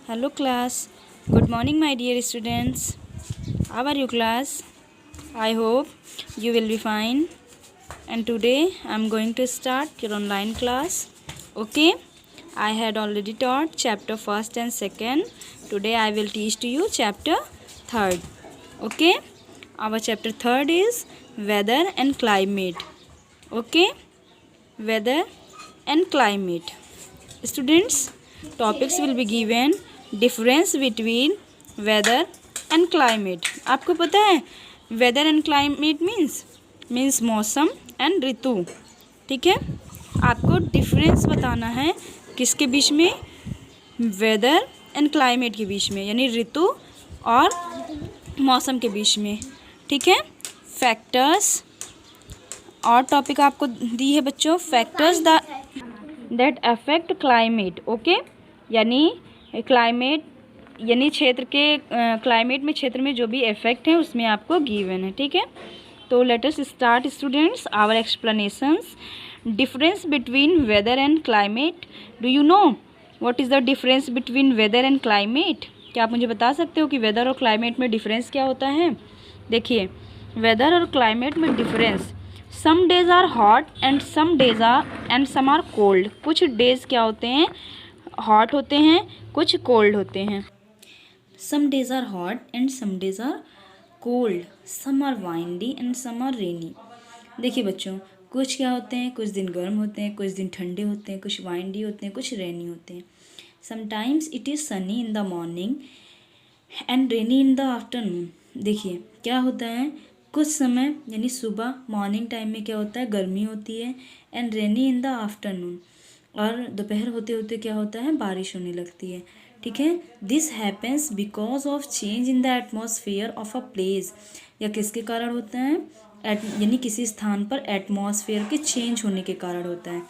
Hello class. Good morning my dear students. How are you class? I hope you will be fine. And today I am going to start your online class. Okay? I had already taught chapter 1st and 2nd. Today I will teach to you chapter 3rd. Okay? Our chapter 3rd is weather and climate. Okay? Weather and climate. Students, topics will be given difference between weather and climate. आपको पता है weather and climate means मौसम and ऋतु. ठीक है, आपको difference बताना है किसके बीच में, वेदर एंड क्लाइमेट के बीच में, यानी ऋतु और मौसम के बीच में. ठीक है, फैक्टर्स और टॉपिक आपको दी है बच्चों, factors that affect climate. Okay, यानी क्लाइमेट यानी क्षेत्र के क्लाइमेट में, क्षेत्र में जो भी इफेक्ट है उसमें आपको गिवन है. ठीक है, तो let us start students our explanations. Difference between weather and climate. Do you know what is the difference between weather and climate? क्या आप मुझे बता सकते हो कि वेदर और क्लाइमेट में डिफरेंस क्या होता है? देखिए, वेदर और क्लाइमेट में difference, some days are hot and some are cold. कुछ डेज क्या होते हैं, हॉट होते हैं, कुछ कोल्ड होते हैं. Some days are hot and some days are cold, some are windy and some are rainy. देखिए बच्चों, कुछ क्या होते हैं, कुछ दिन गर्म होते हैं, कुछ दिन ठंडे होते हैं, कुछ वाइंडी होते हैं, कुछ रेनी होते हैं. Sometimes it is Sunny in the morning and rainy in the afternoon. देखिए क्या होता है, कुछ समय यानी सुबह मॉर्निंग टाइम में क्या होता है, गर्मी होती है, and rainy in the afternoon, और दोपहर होते होते क्या होता है, बारिश होने लगती है. ठीक है, this happens because of change in the atmosphere of a place. या किसके कारण होता है, यानी किसी स्थान पर एटमॉस्फेयर के चेंज होने के कारण होता है.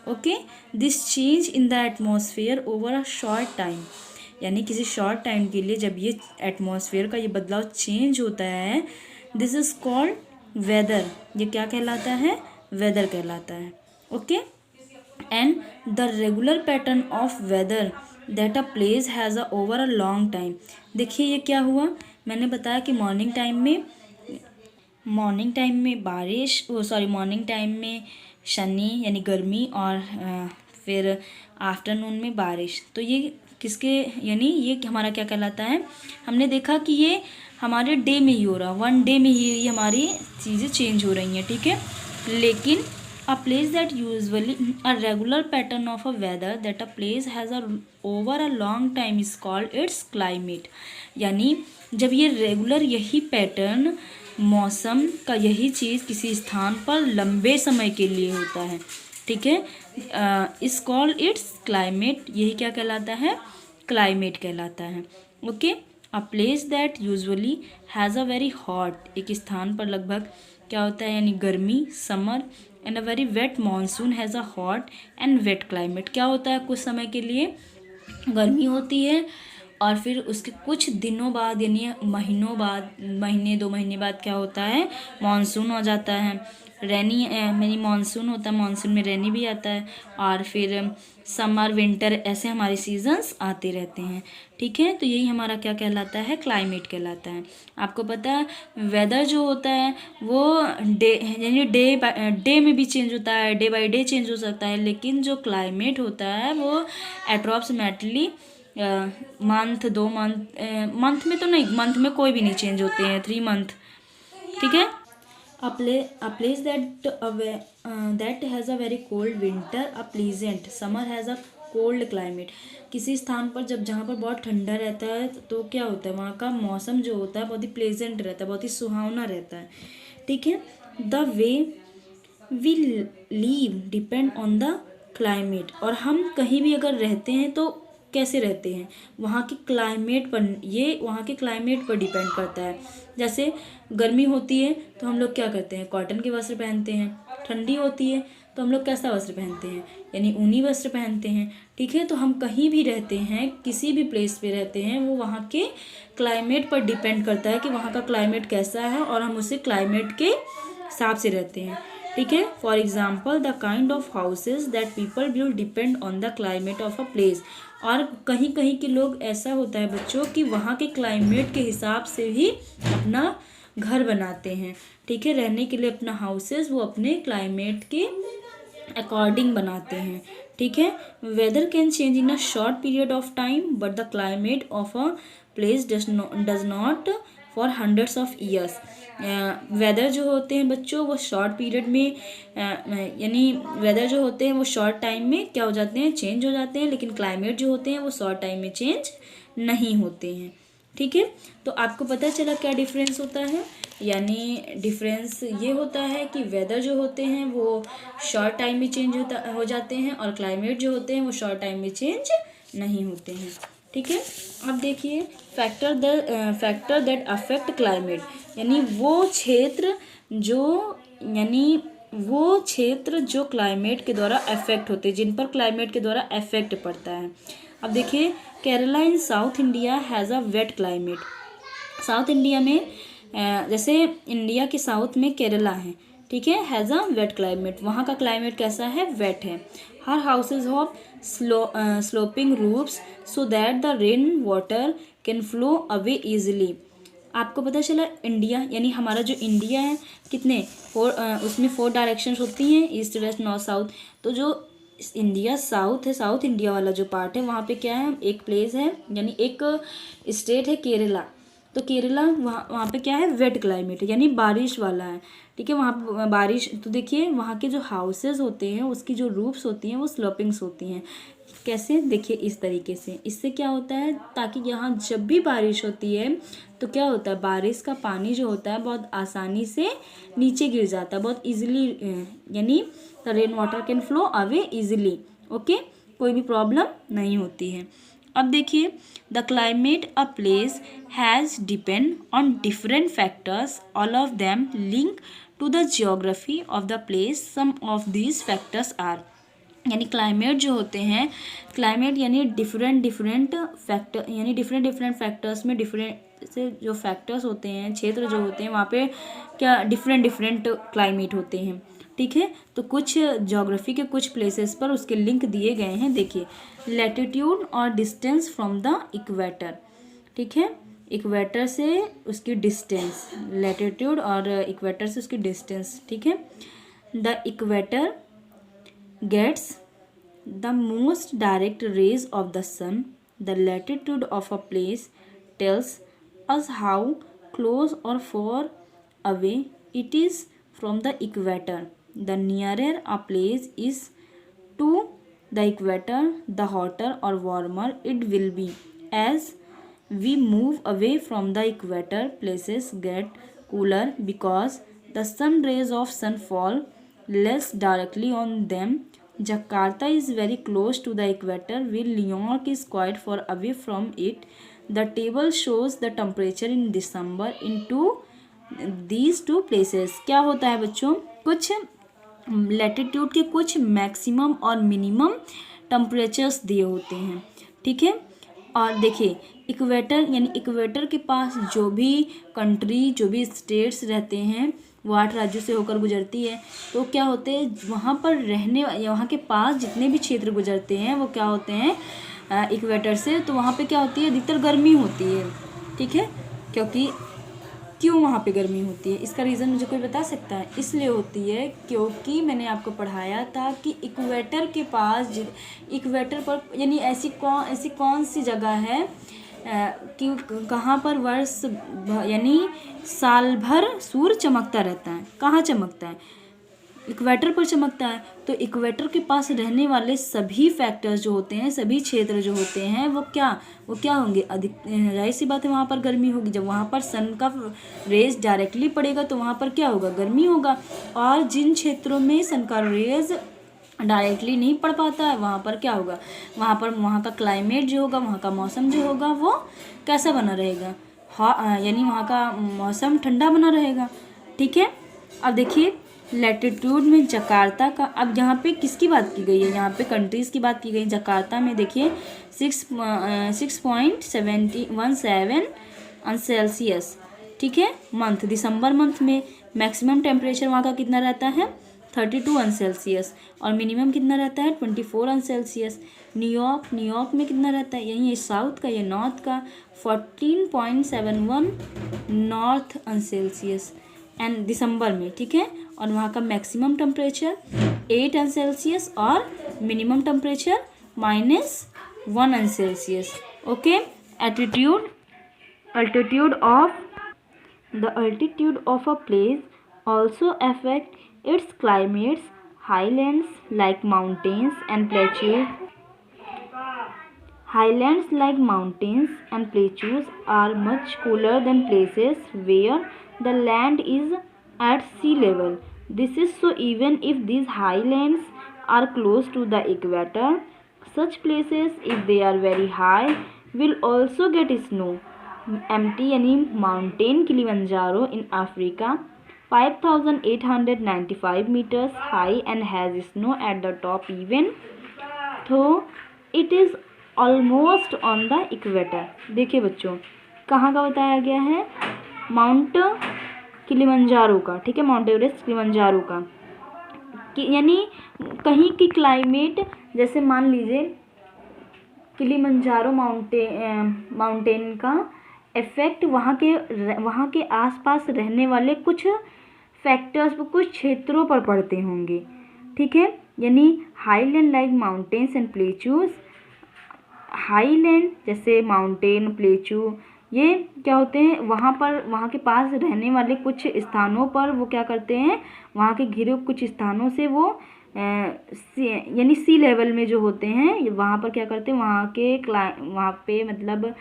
Okay, this change in the atmosphere over a short time, यानी किसी शॉर्ट टाइम के लिए जब ये एटमॉस्फेयर का ये बदलाव चेंज होता है, दिस इज़ कॉल्ड वेदर. ये क्या कहलाता है, वेदर कहलाता है. Okay, and the regular pattern of whether that a place has a over a long time. देखिए ये क्या हुआ, मैंने बताया कि मॉर्निंग टाइम में बारिश, मॉर्निंग टाइम में शनी यानी गर्मी, और फिर आफ्टरनून में बारिश. तो ये किसके, यानी ये हमारा क्या कहलाता है, हमने देखा कि ये हमारे डे में ही हो रहा, वन डे में ही हमारी चीज़ें चेंज हो रही हैं. ठीक है, लेकिन a place that usually a regular pattern of a weather that a place has a over a long time is called its climate. यानी जब ये रेगुलर यही पैटर्न, मौसम का यही चीज़ किसी स्थान पर लंबे समय के लिए होता है, ठीक है, इस कॉल्ड इट्स क्लाइमेट. यही क्या कहलाता है, क्लाइमेट कहलाता है. Okay, a place that usually has a very hot, एक स्थान पर लगभग क्या होता है, यानी गर्मी, summer, and a very wet monsoon has a hot and wet climate. क्या होता है, कुछ समय के लिए गर्मी होती है, और फिर उसके कुछ दिनों बाद यानी महीनों बाद, महीने 2 महीने बाद क्या होता है, मानसून हो जाता है. रेनी यानी मानसून होता है, मानसून में रेनी भी आता है, और फिर समर, विंटर, ऐसे हमारे सीजन्स आते रहते हैं. ठीक है, तो यही हमारा क्या कहलाता है, क्लाइमेट कहलाता है. आपको पता है वेदर जो होता है वो डे यानी डे में भी चेंज होता है, डे बाय डे चेंज हो सकता है, लेकिन जो क्लाइमेट होता है वो अप्रॉक्सीमेटली मंथ, 2 मंथ, मंथ में तो नहीं, मंथ में कोई भी नहीं चेंज होते हैं, 3 मंथ. ठीक है, a place that has a very cold winter, a pleasant summer has a cold climate. किसी स्थान पर जहाँ पर बहुत ठंडा रहता है तो क्या होता है, वहाँ का मौसम जो होता है बहुत ही प्लेजेंट रहता है, बहुत ही सुहावना रहता है. ठीक है, the way we live depend on the climate. और हम कहीं भी अगर रहते हैं तो कैसे रहते हैं, वहाँ की क्लाइमेट पर, ये वहाँ के क्लाइमेट पर डिपेंड करता है. जैसे गर्मी होती है तो हम लोग क्या करते हैं, कॉटन के वस्त्र पहनते हैं. ठंडी होती है तो हम लोग कैसा वस्त्र पहनते हैं, यानी ऊनी वस्त्र पहनते हैं. ठीक है, तो हम कहीं भी रहते हैं, किसी भी प्लेस पे रहते हैं, वो वहाँ के क्लाइमेट पर डिपेंड करता है कि वहाँ का क्लाइमेट कैसा है, और हम उसी क्लाइमेट के हिसाब से रहते हैं. ठीक है, for example the kind of houses that people build depend on the climate of a place. और कहीं कहीं के लोग ऐसा होता है बच्चों कि वहाँ के क्लाइमेट के हिसाब से ही अपना घर बनाते हैं, ठीक है, रहने के लिए अपना हाउसेस वो अपने क्लाइमेट के अकॉर्डिंग बनाते हैं, ठीक है। Weather can change in a short period of time but the climate of a place does not for hundreds of years. Weather जो होते हैं बच्चों वो शॉर्ट पीरियड में यानी वेदर जो होते हैं वो शॉर्ट टाइम में क्या हो जाते हैं, चेंज हो जाते हैं, लेकिन क्लाइमेट जो होते हैं वो शॉर्ट टाइम में चेंज नहीं होते हैं, ठीक है। तो आपको पता चला क्या डिफरेंस होता है, यानी डिफरेंस ये होता है कि वेदर जो होते हैं वो शॉर्ट टाइम में चेंज हो जाते हैं और क्लाइमेट जो होते हैं वो शॉर्ट टाइम में चेंज नहीं होते हैं, ठीक है। अब देखिए फैक्टर दैट अफेक्ट क्लाइमेट, यानी वो क्षेत्र जो क्लाइमेट के द्वारा अफेक्ट होते हैं, जिन पर क्लाइमेट के द्वारा अफेक्ट पड़ता है। अब देखिए Kerala in South India has a wet climate. South India में जैसे इंडिया के साउथ में केरला है, ठीक है, हैज़ अ वेट क्लाइमेट, वहाँ का क्लाइमेट कैसा है, वेट है। हर houses of sloping roofs so that the rain water can flow away easily. आपको पता चला इंडिया यानी हमारा जो इंडिया है कितने उसमें 4 डायरेक्शंस होती हैं, ईस्ट वेस्ट नॉर्थ साउथ। तो जो इंडिया साउथ है, साउथ इंडिया वाला जो पार्ट है वहाँ पे क्या है, एक प्लेस है यानी एक स्टेट है केरला। तो केरला वहाँ पे क्या है, वेट क्लाइमेट है यानी बारिश वाला है, ठीक है। वहाँ बारिश, तो देखिए वहाँ के जो हाउसेज होते हैं उसकी जो रूफ्स होती हैं वो स्लोपिंग्स होती हैं। कैसे, देखिए इस तरीके से। इससे क्या होता है, ताकि यहाँ जब भी बारिश होती है तो क्या होता है, बारिश का पानी जो होता है बहुत आसानी से नीचे गिर जाता है, बहुत इजीली, यानी the rain water can flow away easily, okay, कोई भी प्रॉब्लम नहीं होती है। अब देखिए the climate a place has depend on different factors, all of them link to the geography of the place, some of these factors are. यानी climate जो होते हैं, क्लाइमेट यानी डिफरेंट फैक्टर, यानी डिफरेंट फैक्टर्स में डिफरेंट से जो factors होते हैं, क्षेत्र जो होते हैं वहाँ पे क्या डिफरेंट क्लाइमेट होते हैं, ठीक है। तो कुछ ज्योग्राफी के कुछ प्लेसेस पर उसके लिंक दिए गए हैं, देखिए लैटिट्यूड और डिस्टेंस फ्रॉम द इक्वेटर, ठीक है, इक्वेटर से उसकी डिस्टेंस, लैटिट्यूड और इक्वेटर से उसकी डिस्टेंस, ठीक है। The equator gets the most direct rays of the sun. The latitude of a place tells us how close or far away it is from the equator. The nearer a place is to the equator, the hotter or warmer it will be. As we move away from the equator, places get cooler because the sun rays of sun fall less directly on them. Jakarta is very close to the equator, while New York is quite far away from it. The table shows the temperature in December in these two places. क्या होता है बच्चों, कुछ latitude के कुछ maximum और minimum temperatures दिए होते हैं, ठीक है। और देखिए इक्वेटर यानी इक्वेटर के पास जो भी कंट्री, जो भी स्टेट्स रहते हैं वो 8 राज्यों से होकर गुजरती है। तो क्या होते हैं वहाँ पर रहने, वहाँ के पास जितने भी क्षेत्र गुजरते हैं वो क्या होते हैं इक्वेटर से, तो वहाँ पे क्या होती है, अधिकतर गर्मी होती है, ठीक है। क्यों वहाँ पे गर्मी होती है, इसका रीज़न मुझे कोई बता सकता है? इसलिए होती है क्योंकि मैंने आपको पढ़ाया था कि इक्वेटर के पास, इक्वेटर पर यानी ऐसी कौन सी जगह है कि कहाँ पर वर्ष यानी साल भर सूर्य चमकता रहता है। कहाँ चमकता है? इक्वेटर पर चमकता है। तो इक्वेटर के पास रहने वाले सभी फैक्टर्स जो होते हैं, सभी क्षेत्र जो होते हैं वो क्या होंगे, अधिक, जाहिर सी बात है वहाँ पर गर्मी होगी। जब वहाँ पर सन का रेज डायरेक्टली पड़ेगा तो वहाँ पर क्या होगा, गर्मी होगा। और जिन क्षेत्रों में सन का रेज डायरेक्टली नहीं पड़ पाता है वहाँ पर क्या होगा, वहाँ का क्लाइमेट जो होगा, वहाँ का मौसम जो होगा वो कैसा बना रहेगा, यानी वहाँ का मौसम ठंडा बना रहेगा, ठीक है। अब देखिए लैटिट्यूड में जकार्ता का, अब यहाँ पे किसकी बात की गई है, यहाँ पे कंट्रीज़ की बात की गई। जकार्ता में देखिए 6.17 सेल्सियस, ठीक है, मंथ, दिसंबर मंथ में मैक्सिमम टेम्परेचर वहाँ का कितना रहता है, 32 और मिनिमम कितना रहता है 24 न्यूयॉर्क में कितना रहता है, यही साउथ का, ये नॉर्थ का 14.71 नॉर्थ एंड दिसंबर में, ठीक है। और वहाँ का मैक्सिमम टेम्परेचर 8 और minimum temperature -1 okay. The altitude of a place also affect its climates. Highlands like mountains and plateaus are much cooler than places where the land is at sea level. This is so even if these highlands are close to the equator. Such places, if they are very high, will also get snow. MT यानी mountain Kilimanjaro in Africa 5,895 meters high and has snow at the top even though it is almost on the equator. देखिए बच्चों, कहाँ का बताया गया है, mount Kilimanjaro का, ठीक है, माउंट एवरेस्ट किलिमंजारो का, यानी कहीं की क्लाइमेट, जैसे मान लीजिए किलिमंजारो माउंटेन का इफेक्ट वहाँ के आसपास रहने वाले कुछ फैक्टर्स पर, कुछ क्षेत्रों पर पड़ते होंगे, ठीक है। यानी highland like mountains and plateaus, highland जैसे माउंटेन प्लेचू, ये क्या होते हैं, वहाँ के पास रहने वाले कुछ स्थानों पर वो क्या करते हैं, वहाँ के घिरे कुछ स्थानों से वो यानी सी लेवल में जो होते हैं, वहाँ पर क्या करते हैं, वहाँ पे मतलब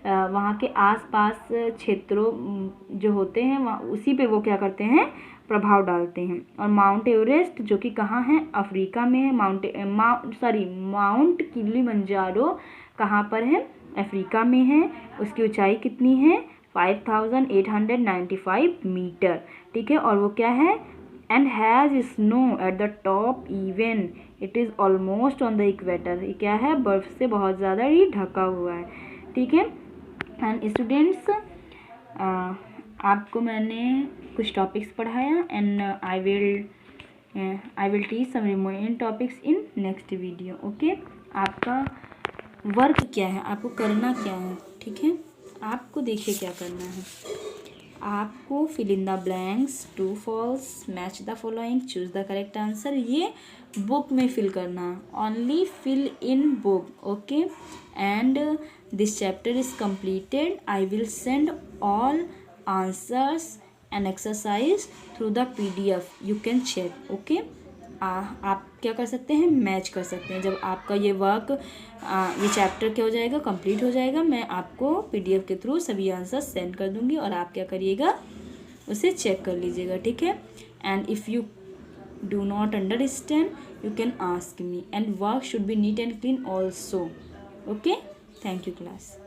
वहाँ के आसपास क्षेत्रों जो होते हैं वहाँ, उसी पे वो क्या करते हैं, प्रभाव डालते हैं। और माउंट एवरेस्ट जो कि कहाँ है, अफ्रीका में है। माउंट किलिमंजारो कहाँ पर है, अफ्रीका में है। उसकी ऊंचाई कितनी है 5,895 मीटर, ठीक है। और वो क्या है, and has snow at the top even it is almost on the equator, ये क्या है, बर्फ़ से बहुत ज़्यादा ही ढका हुआ है, ठीक है। एंड स्टूडेंट्स, आपको मैंने कुछ टॉपिक्स पढ़ाया and I will teach some remaining topics in next video, okay. आपका वर्क क्या है, आपको करना क्या है, ठीक है। आपको देखिए क्या करना है, आपको fill in the blanks, true false, match the following, choose the correct answer, ये बुक में फिल करना है, only fill in book, okay. And this chapter is completed. I will send all answers and exercise through the PDF. You can check, okay. आप क्या कर सकते हैं, match कर सकते हैं। जब आपका ये वर्क ये चैप्टर क्या हो जाएगा, कंप्लीट हो जाएगा, मैं आपको PDF के थ्रू सभी आंसर सेंड कर दूंगी और आप क्या करिएगा, उसे चेक कर लीजिएगा, ठीक है। And if you do not understand, you can ask me, and work should be neat and clean also, okay. Thank you class.